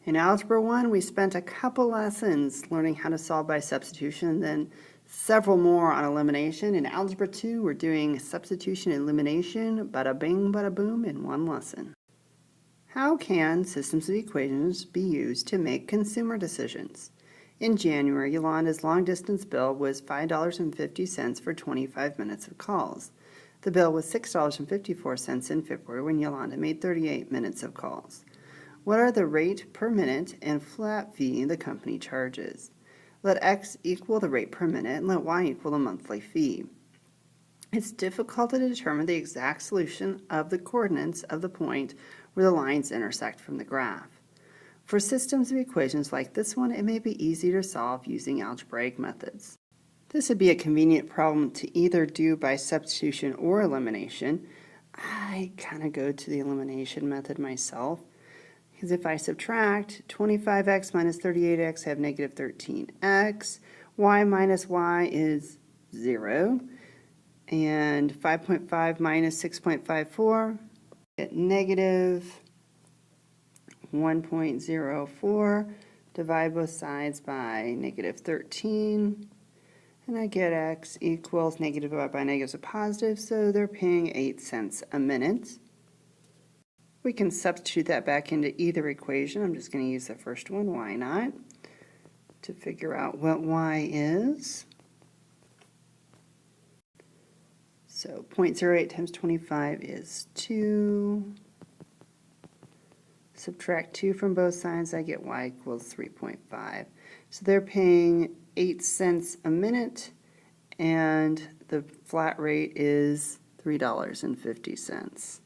In Algebra 1, we spent a couple lessons learning how to solve by substitution, then several more on elimination. In Algebra 2, we're doing substitution and elimination, bada bing, bada boom, in one lesson. How can systems of equations be used to make consumer decisions? In January, Yolanda's long-distance bill was $5.50 for 25 minutes of calls. The bill was $6.54 in February when Yolanda made 38 minutes of calls. What are the rate per minute and flat fee the company charges? Let x equal the rate per minute and let y equal the monthly fee. It's difficult to determine the exact solution of the coordinates of the point where the lines intersect from the graph. For systems of equations like this one, it may be easier to solve using algebraic methods. This would be a convenient problem to either do by substitution or elimination. I kind of go to the elimination method myself, because if I subtract 25x minus 38x, I have negative 13x. Y minus y is 0. And 5.5 minus 6.54, get negative 1.04. Divide both sides by negative 13. And I get x equals negative divided by negative is a positive, so they're paying 8 cents a minute. We can substitute that back into either equation. I'm just going to use the first one, why not, to figure out what y is. So 0.08 times 25 is 2. Subtract 2 from both sides, I get y equals 3.5. So they're paying 8 cents a minute, and the flat rate is $3.50.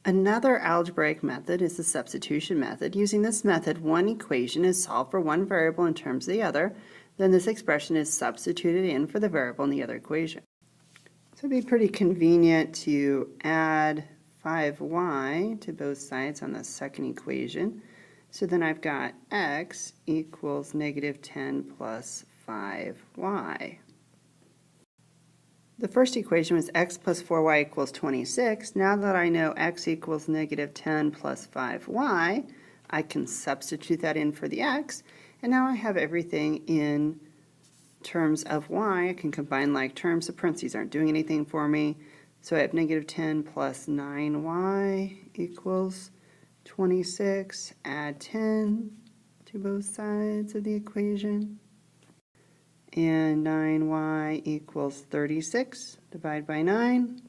Another algebraic method is the substitution method. Using this method, one equation is solved for one variable in terms of the other. Then this expression is substituted in for the variable in the other equation. So it would be pretty convenient to add 5y to both sides on the second equation. So then I've got x equals negative 10 plus 5y. The first equation was x plus 4y equals 26. Now that I know x equals negative 10 plus 5y, I can substitute that in for the x, and now I have everything in terms of y. I can combine like terms. The parentheses aren't doing anything for me. So I have negative 10 plus 9y equals 26. Add 10 to both sides of the equation. And 9y equals 36. Divide by 9.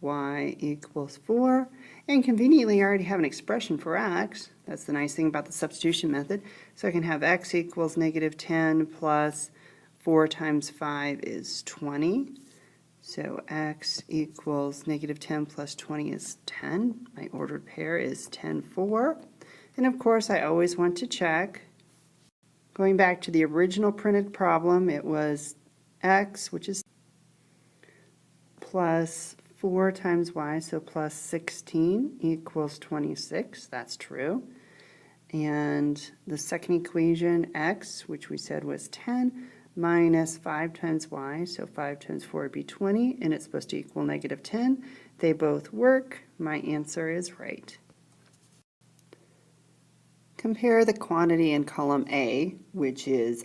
Y equals 4. And conveniently, I already have an expression for x. That's the nice thing about the substitution method. So I can have x equals negative 10 plus 4 times 5 is 20. So x equals negative 10 plus 20 is 10. My ordered pair is 10, 4. And of course, I always want to check. Going back to the original printed problem, it was x, which is plus 4 times y, so plus 16 equals 26. That's true. And the second equation, x, which we said was 10, minus 5 times y, so 5 times 4 would be 20, and it's supposed to equal negative 10. They both work. My answer is right. Compare the quantity in column A, which is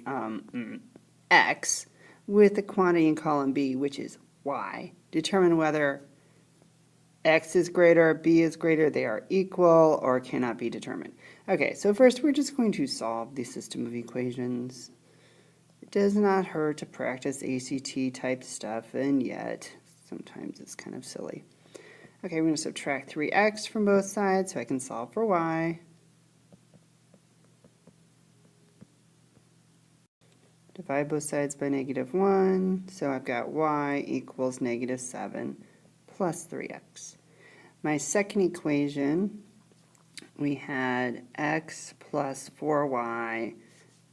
x, with the quantity in column B, which is y. Determine whether x is greater, b is greater, they are equal, or cannot be determined. Okay, so first we're just going to solve the system of equations. It does not hurt to practice ACT type stuff, and yet sometimes it's kind of silly. Okay, we're going to subtract 3x from both sides so I can solve for y. Divide both sides by negative 1, so I've got y equals negative 7 plus 3x. My second equation, we had x plus 4y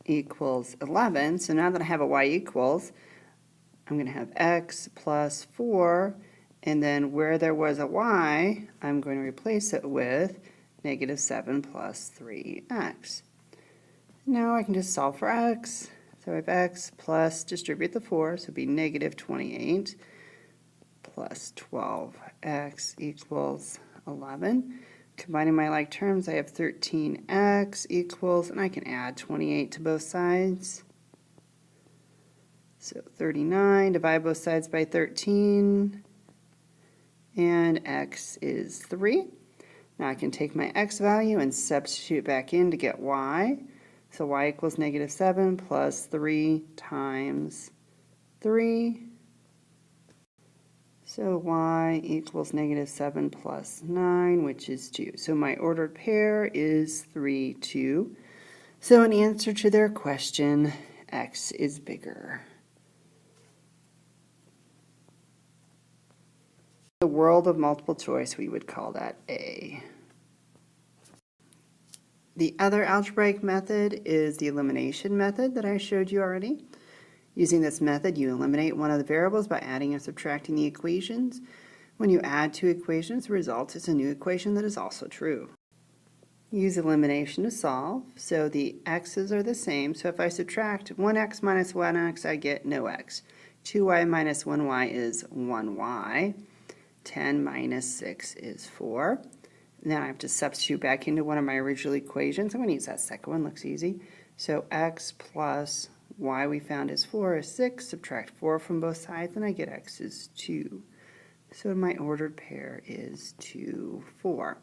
equals 11. So now that I have a y equals, I'm going to have x plus 4, and then where there was a y, I'm going to replace it with negative 7 plus 3x. Now I can just solve for x. So I have x plus, distribute the 4, so it would be negative 28 plus 12. X equals 11. Combining my like terms, I have 13x equals, and I can add 28 to both sides. So 39, divide both sides by 13, and x is 3. Now I can take my x value and substitute back in to get y. So y equals negative 7 plus 3 times 3. So y equals negative 7 plus 9, which is 2. So my ordered pair is 3, 2. So in answer to their question, x is bigger. The world of multiple choice, we would call that A. The other algebraic method is the elimination method that I showed you already. Using this method, you eliminate one of the variables by adding and subtracting the equations. When you add two equations, the result is a new equation that is also true. Use elimination to solve, so the x's are the same. So if I subtract 1x minus 1x, I get no x. 2y minus 1y is 1y. 10 minus 6 is 4. Now I have to substitute back into one of my original equations. I'm going to use that second one, looks easy. So x plus y we found is 4 is 6, subtract 4 from both sides, and I get x is 2. So my ordered pair is 2, 4,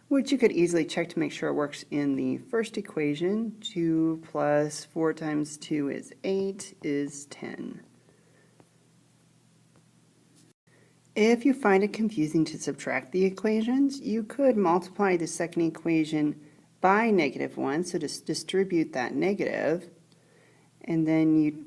which you could easily check to make sure it works in the first equation. 2 plus 4 times 2 is 8 is 10. If you find it confusing to subtract the equations, you could multiply the second equation by negative 1, so just distribute that negative, and then you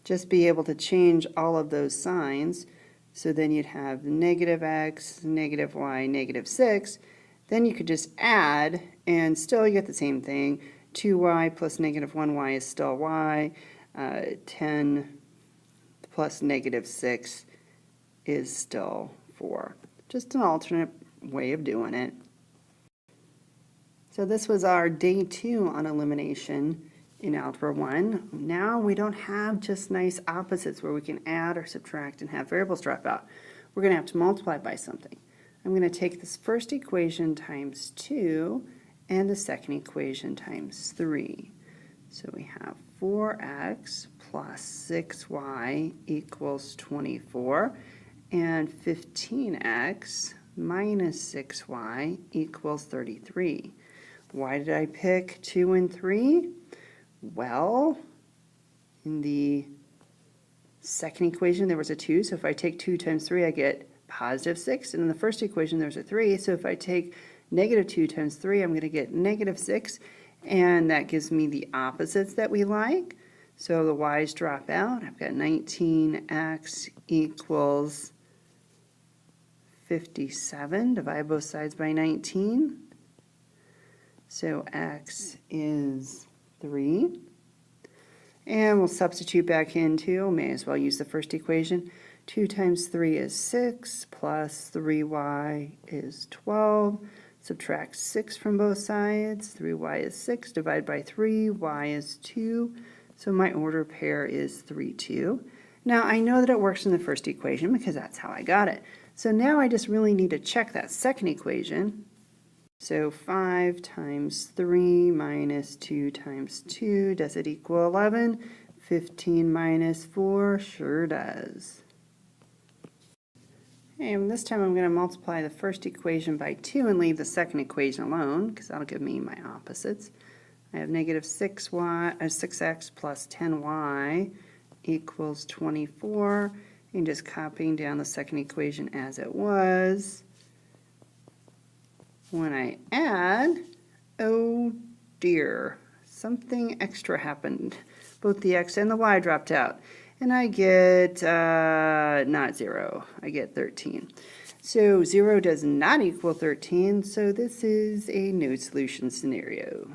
just be able to change all of those signs. So then you'd have negative x, negative y, negative 6. Then you could just add, and still you get the same thing. 2y plus negative 1y is still y. 10 plus negative 6 is still 4. Just an alternate way of doing it. So this was our day 2 on elimination in Algebra 1. Now we don't have just nice opposites where we can add or subtract and have variables drop out. We're going to have to multiply by something. I'm going to take this first equation times 2 and the second equation times 3. So we have 4x plus 6y equals 24, and 15x minus 6y equals 33. Why did I pick 2 and 3? Well, in the second equation there was a 2, so if I take 2 times 3 I get positive 6, and in the first equation there's a 3, so if I take negative 2 times 3 I'm going to get negative 6, and that gives me the opposites that we like. So the y's drop out. I've got 19x equals 57. Divide both sides by 19. So x is 3. And we'll substitute back into, may as well use the first equation. 2 times 3 is 6, plus 3y is 12. Subtract 6 from both sides. 3y is 6. Divide by 3. Y is 2. So my order pair is 3, 2. Now I know that it works in the first equation because that's how I got it. So now I just really need to check that second equation. So 5 times 3 minus 2 times 2, does it equal 11? 15 minus 4 sure does. And this time I'm going to multiply the first equation by 2 and leave the second equation alone because that'll give me my opposites. I have negative 6x plus 10y equals 24. And just copying down the second equation as it was. When I add, oh dear, something extra happened. Both the x and the y dropped out. And I get not 0, I get 13. So 0 does not equal 13, so this is a no solution scenario.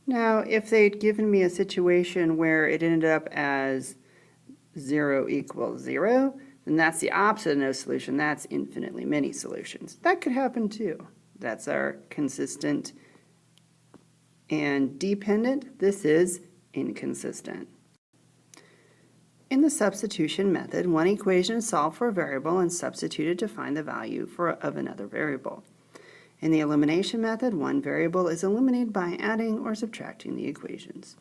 Now, if they'd given me a situation where it ended up as 0 equals 0, then that's the opposite of no solution. That's infinitely many solutions. That could happen too. That's our consistent and dependent. This is inconsistent. In the substitution method, one equation is solved for a variable and substituted to find the value of another variable. In the elimination method, one variable is eliminated by adding or subtracting the equations.